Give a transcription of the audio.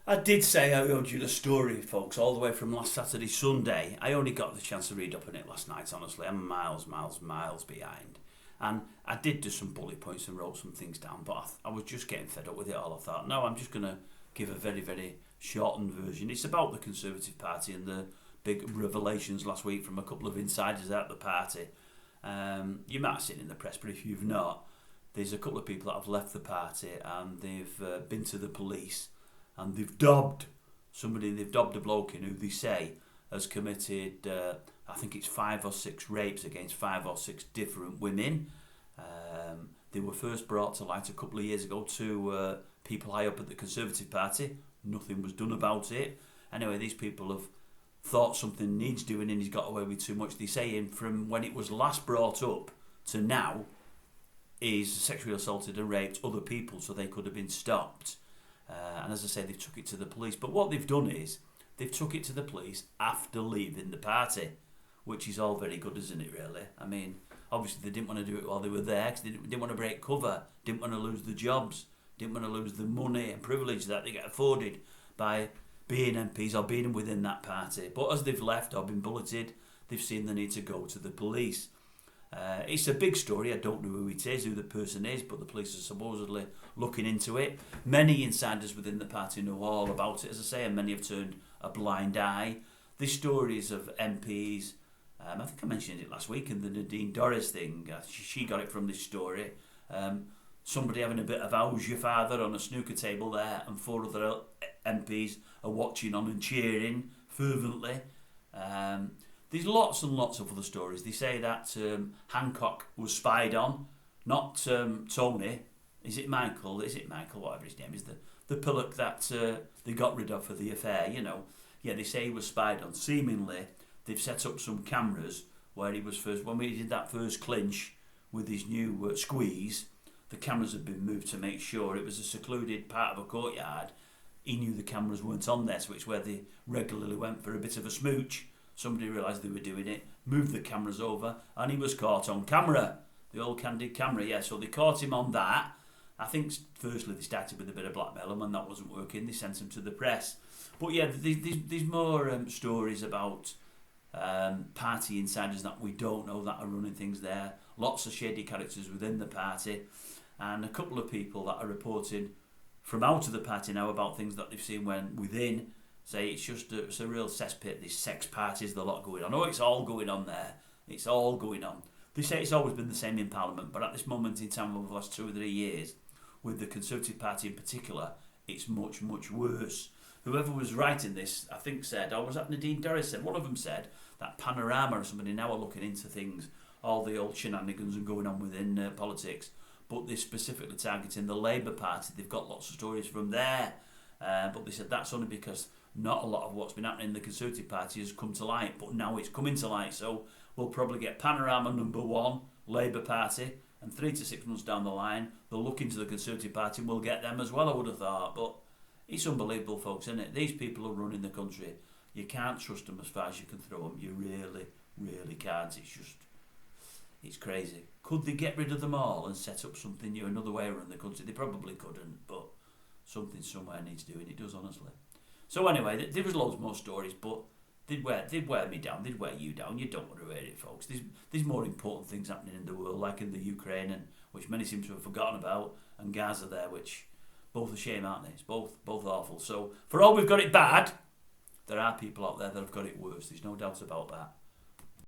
I did say I owed you the story, folks, all the way from last Saturday, Sunday. I only got the chance to read up on it last night, honestly. I'm miles behind. And I did do some bullet points and wrote some things down, but I was just getting fed up with it all. I thought, no, I'm just going to give a very, very shortened version. It's about the Conservative Party and the big revelations last week from a couple of insiders at the party. You might have seen it in the press, but if you've not, there's a couple of people that have left the party and they've been to the police and they've dobbed a bloke in who they say has committed, I think it's 5 or 6 rapes against 5 or 6 different women. They were first brought to light a couple of years ago to people high up at the Conservative Party. Nothing was done about it. Anyway, these people have thought something needs doing and he's got away with too much. They're saying from when it was last brought up to now, he's sexually assaulted and raped other people, so they could have been stopped. And as I say, they've took it to the police. But what they've done is, they've took it to the police after leaving the party, which is all very good, isn't it, really? I mean, obviously they didn't want to do it while they were there, because they didn't want to break cover, didn't want to lose the jobs, didn't want to lose the money and privilege that they get afforded by being MPs or being within that party. But as they've left or been bulleted, they've seen the need to go to the police. It's a big story. I don't know who it is, who the person is, but the police are supposedly looking into it. Many insiders within the party know all about it, as I say, and many have turned a blind eye. The stories of MPs, I think I mentioned it last week in the Nadine Dorries thing. She got it from this story. Somebody having a bit of how's your father on a snooker table there, and 4 other MPs are watching on and cheering fervently. There's lots and lots of other stories. They say that Hancock was spied on, not Tony. Is it Michael? Whatever his name is, the pillock that they got rid of for the affair, you know. Yeah, they say he was spied on. Seemingly, they've set up some cameras where he was first, when we did that first clinch with his new squeeze, the cameras had been moved to make sure it was a secluded part of a courtyard. He knew the cameras weren't on there, so it's where they regularly went for a bit of a smooch. Somebody realised they were doing it, moved the cameras over, and he was caught on camera. The old candid camera, yeah. So they caught him on that. I think firstly they started with a bit of blackmail, and when that wasn't working, they sent him to the press. But yeah, there's more stories about party insiders that we don't know that are running things there. Lots of shady characters within the party, and a couple of people that are reporting from out of the party now about things that they've seen when within. Say it's a real cesspit, these sex parties, the lot going on. Oh, it's all going on there. It's all going on. They say it's always been the same in Parliament, but at this moment in time over the last 2 or 3 years, with the Conservative Party in particular, it's much, much worse. Whoever was writing this, I think said, or was that Nadine Dorries said, one of them said that Panorama or somebody now are looking into things, all the old shenanigans and going on within politics, but they're specifically targeting the Labour Party. They've got lots of stories from there, but they said that's only because not a lot of what's been happening in the Conservative Party has come to light, but now it's coming to light, so we'll probably get Panorama number 1, Labour Party, and 3 to 6 months down the line, they'll look into the Conservative Party and we'll get them as well, I would have thought. But it's unbelievable, folks, isn't it? These people are running the country. You can't trust them as far as you can throw them. You really, really can't. It's crazy. Could they get rid of them all and set up something new, another way around the country? They probably couldn't, but something somewhere needs doing. It does, honestly. So anyway, there was loads more stories, but they'd wear me down, they'd wear you down. You don't want to hear it, folks. There's more important things happening in the world, like in the Ukraine, and which many seem to have forgotten about, and Gaza there, which both a shame, aren't they? It's both awful. So for all we've got it bad, there are people out there that have got it worse. There's no doubt about that.